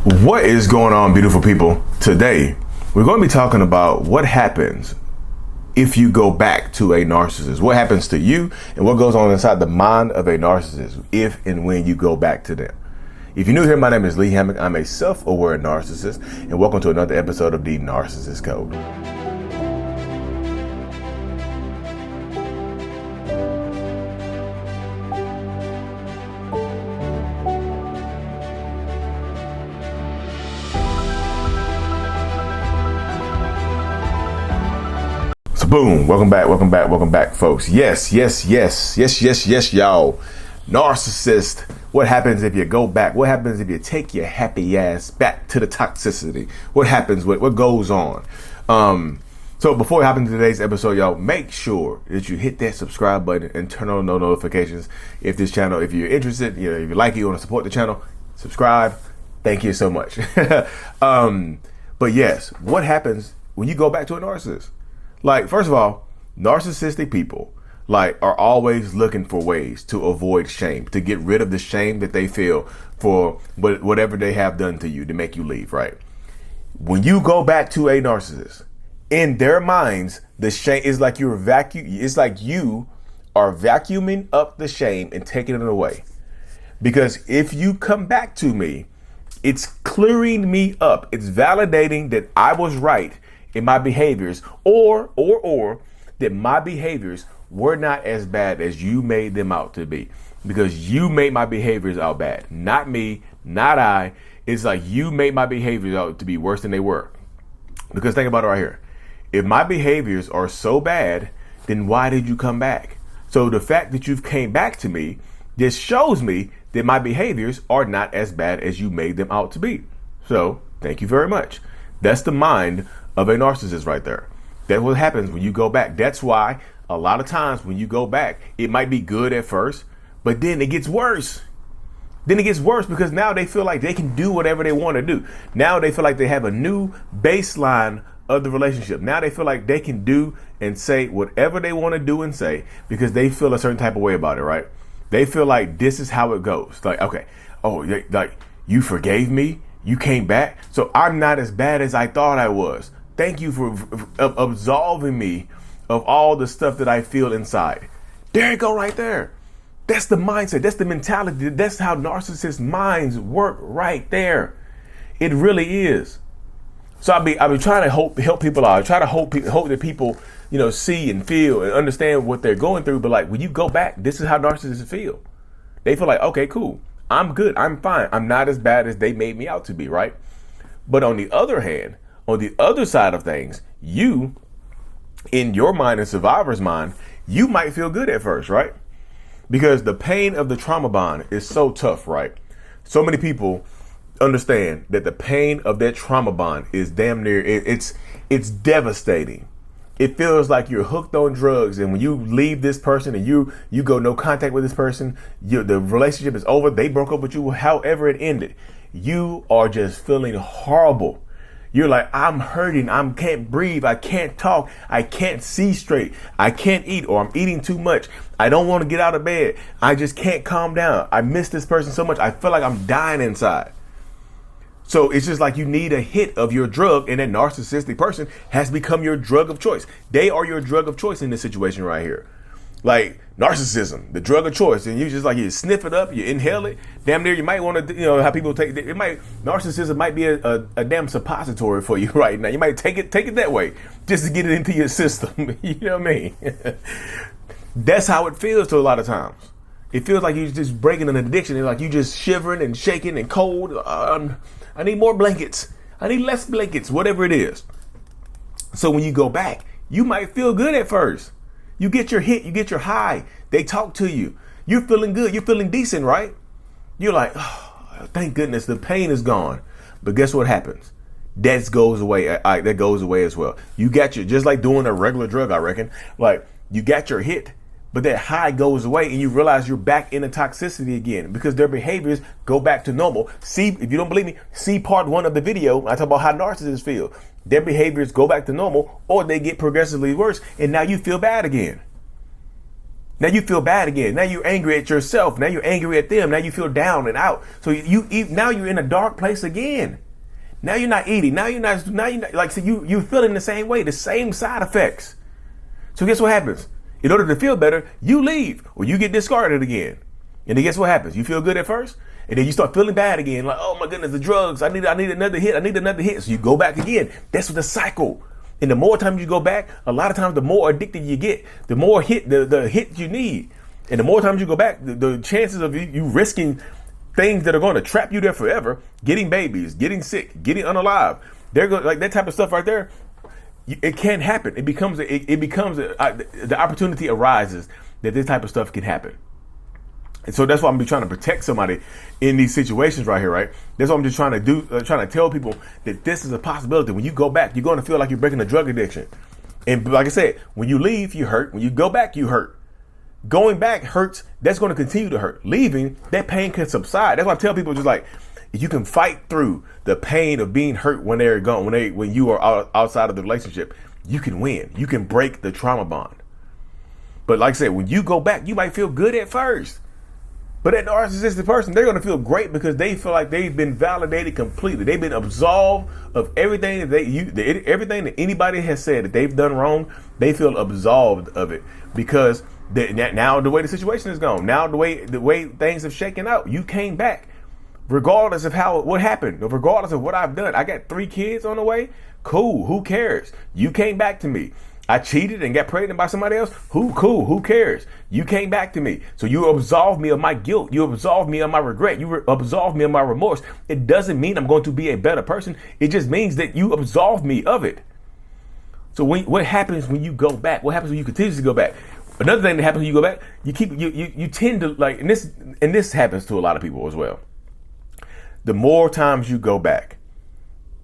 What is going on, beautiful people? Today, we're going to be talking about what happens if you go back to a narcissist. What happens to you and what goes on inside the mind of a narcissist if and when you go back to them. If you're new here, my name is Lee Hammock. I'm a self-aware narcissist, and welcome to another episode of the Narcissist Code. Boom. Welcome back, folks. Yes, y'all. Narcissist. What happens if you go back? What happens if you take your happy ass back to the toxicity? What happens? What goes on? So before we hop into today's episode, y'all, make sure that you hit that subscribe button and turn on no notifications. If this channel, if you're interested, if you like it, you want to support the channel, subscribe. Thank you so much. But yes, what happens when you go back to a narcissist? Like, first of all, narcissistic people are always looking for ways to avoid shame, to get rid of the shame that they feel for whatever they have done to you to make you leave, right? When you go back to a narcissist, in their minds, the shame is like you are vacuuming up the shame and taking it away. Because if you come back to me, it's clearing me up. It's validating that I was right in my behaviors, or that my behaviors were not as bad as you made them out to be, because you made my behaviors out bad, not me, not I. It's like you made my behaviors out to be worse than they were. Because think about it right here. If my behaviors are so bad, then why did you come back? So the fact that you've came back to me just shows me that my behaviors are not as bad as you made them out to be. So thank you very much. That's the mind of a narcissist right there. That's what happens when you go back. That's why a lot of times when you go back, it might be good at first, but then it gets worse. Then it gets worse because now they feel like they can do whatever they want to do. Now they feel like they have a new baseline of the relationship. Now they feel like they can do and say whatever they want to do and say because they feel a certain type of way about it, right? They feel like this is how it goes. Like, okay, like you forgave me, you came back, so I'm not as bad as I thought I was. Thank you for absolving me of all the stuff that I feel inside. There you go right there. That's the mindset. That's the mentality. That's how narcissist minds work right there. It really is. So I'll be trying to help people out. I try to hope that people, see and feel and understand what they're going through. But like when you go back, this is how narcissists feel. They feel like, okay, cool. I'm good. I'm fine. I'm not as bad as they made me out to be, right? But on the other hand, on the other side of things, you, in your mind and survivor's mind, you might feel good at first, right? Because the pain of the trauma bond is so tough, right? So many people understand that the pain of that trauma bond is damn near, it's devastating. It feels like you're hooked on drugs, and when you leave this person and you go no contact with this person, the relationship is over. They broke up with you, however it ended. You are just feeling horrible. You're like, I'm hurting. I can't breathe. I can't talk. I can't see straight. I can't eat, or I'm eating too much. I don't want to get out of bed. I just can't calm down. I miss this person so much. I feel like I'm dying inside. So it's just like you need a hit of your drug, and that narcissistic person has become your drug of choice. They are your drug of choice in this situation right here. Like narcissism, the drug of choice, and you just like you sniff it up, you inhale it. Damn near, you might want to, how people take it. Narcissism might be a damn suppository for you right now. You might take it that way just to get it into your system. You know what I mean? That's how it feels to a lot of times. It feels like you're just breaking an addiction. It's like you just shivering and shaking and cold. I need more blankets. I need less blankets, whatever it is. So when you go back, you might feel good at first. You get your hit, you get your high. They talk to you. You're feeling good. You're feeling decent, right? You're like, oh, thank goodness the pain is gone. But guess what happens? That goes away. That goes away as well. You got just like doing a regular drug, I reckon. Like you got your hit, but that high goes away and you realize you're back in the toxicity again because their behaviors go back to normal. See, if you don't believe me, see part 1 of the video. I talk about how narcissists feel. Their behaviors go back to normal or they get progressively worse, and now you feel bad again. Now you feel bad again. Now you're angry at yourself. Now you're angry at them. Now you feel down and out. So now you're in a dark place again. Now you're not eating. Now you're not like, so you're feeling the same way, the same side effects. So guess what happens? In order to feel better, you leave or you get discarded again. And then guess what happens? You feel good at first, and then you start feeling bad again. Like, oh my goodness, the drugs. I need another hit. I need another hit. So you go back again. That's the cycle. And the more times you go back, a lot of times the more addicted you get, the more the hit you need. And the more times you go back, the chances of you risking things that are going to trap you there forever, getting babies, getting sick, getting unalive, they're going, like that type of stuff right there. It can't happen. It becomes the opportunity arises that this type of stuff can happen. And so that's why I'm trying to protect somebody in these situations right here, right? That's what I'm just trying to do, trying to tell people that this is a possibility. When you go back, you're going to feel like you're breaking a drug addiction. And like I said, when you leave, you hurt. When you go back, you hurt. Going back hurts. That's going to continue to hurt. Leaving, that pain can subside. That's why I tell people, just like, if you can fight through the pain of being hurt when they're gone, when you are outside of the relationship, you can win. You can break the trauma bond. But like I said, when you go back, you might feel good at first. But that narcissistic person, they're going to feel great because they feel like they've been validated completely. They've been absolved of everything that everything that anybody has said that they've done wrong. They feel absolved of it because now the way the situation is gone, now the way things have shaken out, you came back, regardless of what happened, regardless of what I've done. I got 3 kids on the way. Cool. Who cares? You came back to me. I cheated and got pregnant by somebody else. Cool. Who cares? You came back to me. So you absolved me of my guilt. You absolved me of my regret. You absolved me of my remorse. It doesn't mean I'm going to be a better person. It just means that you absolved me of it. So what happens when you go back? What happens when you continuously go back? Another thing that happens when you go back, you tend to like, and this happens to a lot of people as well. The more times you go back,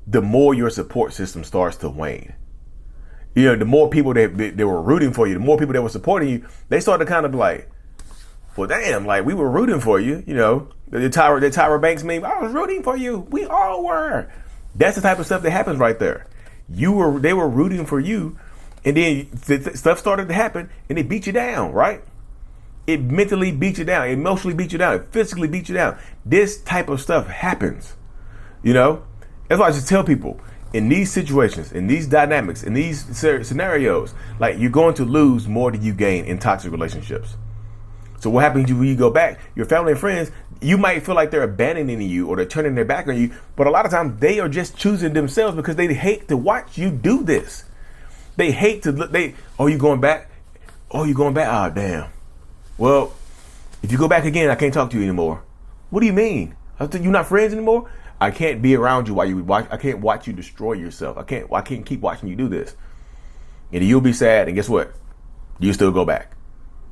the more your support system starts to wane. You know, the more people that were rooting for you, the more people that were supporting you, they start to kind of be like, well, damn, like we were rooting for you. You know, the Tyra Banks meme, I was rooting for you. We all were. That's the type of stuff that happens right there. They were rooting for you, and then stuff started to happen, and it beat you down, right? It mentally beat you down, emotionally beat you down, it physically beat you down. This type of stuff happens, you know? That's why I just tell people, in these situations, in these dynamics, in these scenarios, like you're going to lose more than you gain in toxic relationships. So what happens when you go back? Your family and friends, you might feel like they're abandoning you or they're turning their back on you, but a lot of times they are just choosing themselves because they hate to watch you do this. They hate to look, oh, you going back? Oh, you going back? Oh, damn. Well, if you go back again, I can't talk to you anymore. What do you mean? You're not friends anymore? I can't be around you while you watch. I can't watch you destroy yourself. I can't keep watching you do this. And you'll be sad. And guess what? You still go back.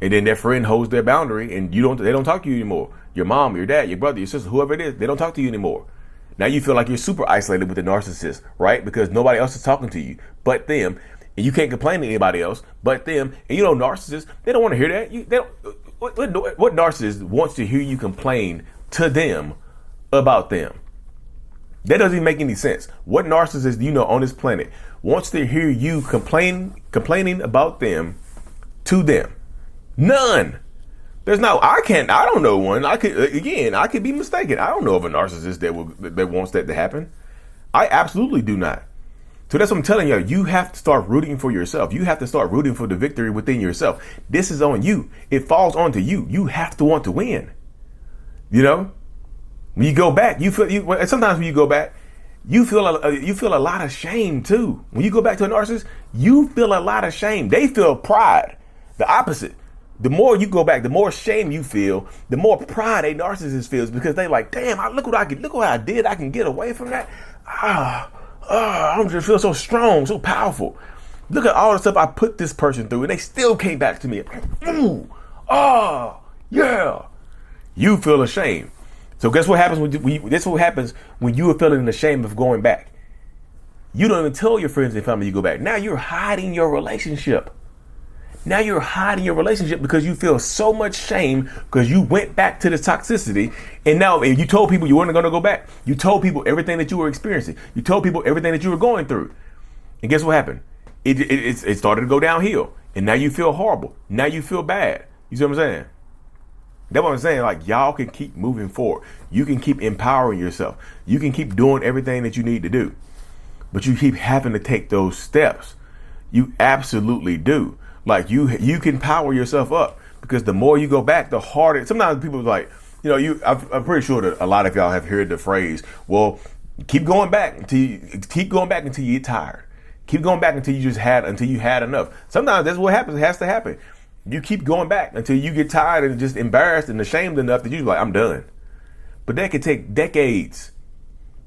And then their friend holds their boundary, and they don't talk to you anymore. Your mom, your dad, your brother, your sister, whoever it is, they don't talk to you anymore. Now you feel like you're super isolated with the narcissist, right? Because nobody else is talking to you but them, and you can't complain to anybody else but them. And you know, narcissists, they don't want to hear that. What narcissist wants to hear you complain to them about them? That doesn't even make any sense. What narcissist do you know on this planet wants to hear you complaining about them to them? None. There's no. I don't know one. I could be mistaken. I don't know of a narcissist that wants that to happen. I absolutely do not. So that's what I'm telling you. You have to start rooting for yourself. You have to start rooting for the victory within yourself. This is on you. It falls onto you. You have to want to win. You know. When you go back, sometimes when you go back, you feel a lot of shame too. When you go back to a narcissist, you feel a lot of shame. They feel pride. The opposite. The more you go back, the more shame you feel, the more pride a narcissist feels because they like, damn, look what I did. I can get away from that. I just feel so strong, so powerful. Look at all the stuff I put this person through, and they still came back to me. Yeah. You feel ashamed. So guess what happens when you are feeling ashamed of going back? You don't even tell your friends and family you go back. Now you're hiding your relationship. Because you feel so much shame because you went back to the toxicity. And now you told people you weren't going to go back. You told people everything that you were experiencing. You told people everything that you were going through. And guess what happened? It started to go downhill. And now you feel horrible. Now you feel bad. You see what I'm saying? That's what I'm saying. Like, y'all can keep moving forward. You can keep empowering yourself. You can keep doing everything that you need to do. But you keep having to take those steps. You absolutely do. Like, you can power yourself up, because the more you go back, the harder. Sometimes people are like, I'm pretty sure that a lot of y'all have heard the phrase, well, keep going back until you get tired. Keep going back until you had enough. Sometimes that's what happens. It has to happen. You keep going back until you get tired and just embarrassed and ashamed enough that you're like, I'm done. But that could take decades.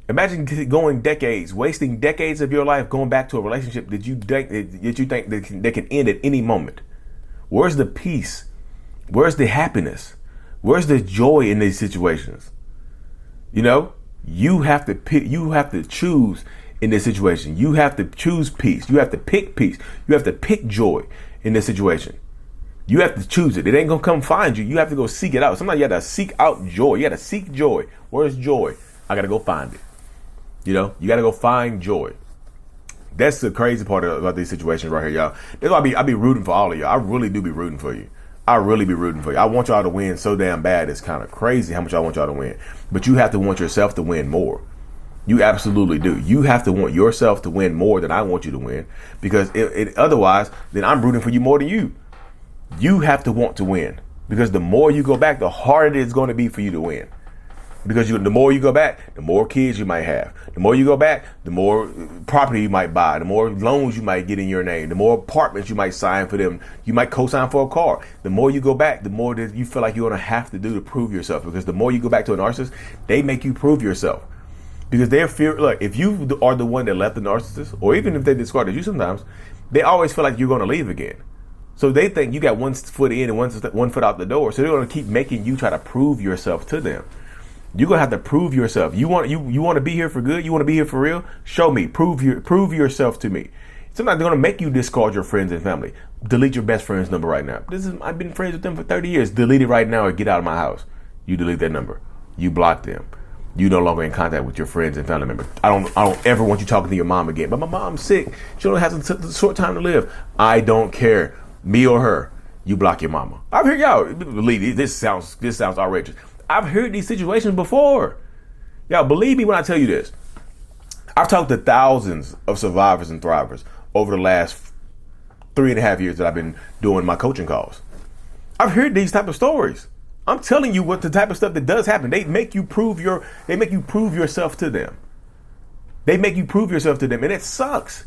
Imagine going decades, wasting decades of your life going back to a relationship that you think that can end at any moment. Where's the peace? Where's the happiness? Where's the joy in these situations? You have to pick. You have to choose in this situation. You have to choose peace. You have to pick peace. You have to pick joy in this situation. You have to choose it. It ain't gonna come find you. You have to go seek it out. Sometimes you have to seek out joy. You got to seek joy. Where's joy? I got to go find it. You got to go find joy. That's the crazy part about these situations right here, y'all. That's why I be rooting for all of y'all. I really do be rooting for you. I really be rooting for you. I want y'all to win so damn bad. It's kind of crazy how much I want y'all to win. But you have to want yourself to win more. You absolutely do. You have to want yourself to win more than I want you to win. Because otherwise, then I'm rooting for you more than you. You have to want to win, because the more you go back, the harder it's going to be for you to win. Because the more you go back, the more kids you might have. The more you go back, the more property you might buy, the more loans you might get in your name, the more apartments you might sign for them. You might co-sign for a car. The more you go back, the more that you feel like you're going to have to do to prove yourself. Because the more you go back to a narcissist, they make you prove yourself. Because they're look, if you are the one that left the narcissist, or even if they discarded you sometimes, they always feel like you're going to leave again. So they think you got one foot in and one foot out the door. So they're going to keep making you try to prove yourself to them. You're going to have to prove yourself. You want to be here for good? You want to be here for real? Show me. Prove yourself to me. Sometimes they're going to make you discard your friends and family. Delete your best friend's number right now. I've been friends with them for 30 years. Delete it right now or get out of my house. You delete that number. You block them. You no longer in contact with your friends and family members. I don't ever want you talking to your mom again. But my mom's sick. She only has a short time to live. I don't care. Me or her, you block your mama. I've heard y'all believe this sounds outrageous. I've heard these situations before. Y'all believe me when I tell you this. I've talked to thousands of survivors and thrivers over the last 3.5 years that I've been doing my coaching calls. I've heard these type of stories. I'm telling you what the type of stuff that does happen. They make you prove yourself to them. They make you prove yourself to them, and it sucks.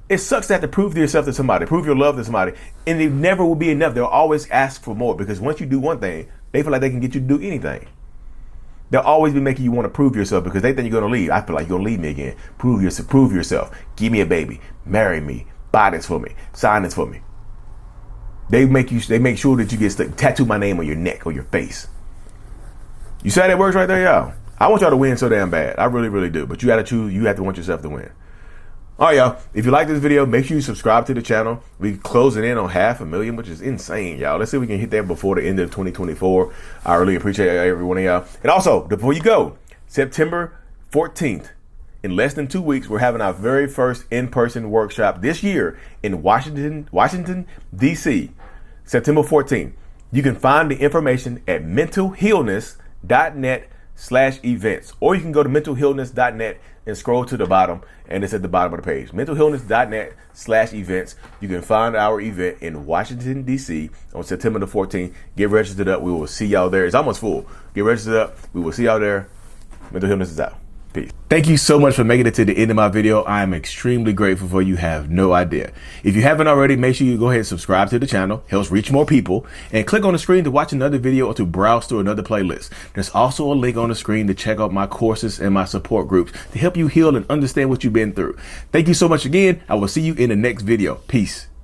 It sucks to have to prove yourself to somebody, prove your love to somebody, and it never will be enough. They'll always ask for more, because once you do one thing, they feel like they can get you to do anything. They'll always be making you want to prove yourself, because they think you're going to leave. I feel like you're going to leave me again. Prove yourself. Give me a baby. Marry me. Buy this for me. Sign this for me. They make sure that you get stuck. Tattoo my name on your neck or your face. You see how that works right there, y'all? I want y'all to win so damn bad. I really, really do. But you got to choose. You have to want yourself to win. All right, y'all. If you like this video, make sure you subscribe to the channel. We closing in on 500,000, which is insane, y'all. Let's see if we can hit that before the end of 2024. I really appreciate every one of y'all. And also, before you go, September 14th, in less than 2 weeks, we're having our very first in-person workshop this year in Washington, D.C., September 14th. You can find the information at mentalhealness.net/events, or you can go to mentalhealness.net and scroll to the bottom, and it's at the bottom of the page. mentalhealness.net/events. You can find our event in Washington, D.C. on September the 14th. Get registered up. We will see y'all there. It's almost full. Get registered up. We will see y'all there. Mental Healness is out. Peace. Thank you so much for making it to the end of my video. I am extremely grateful for you. Have no idea. If you haven't already, make sure you go ahead and subscribe to the channel. Helps reach more people. And click on the screen to watch another video or to browse through another playlist. There's also a link on the screen to check out my courses and my support groups to help you heal and understand what you've been through. Thank you so much again. I will see you in the next video. Peace.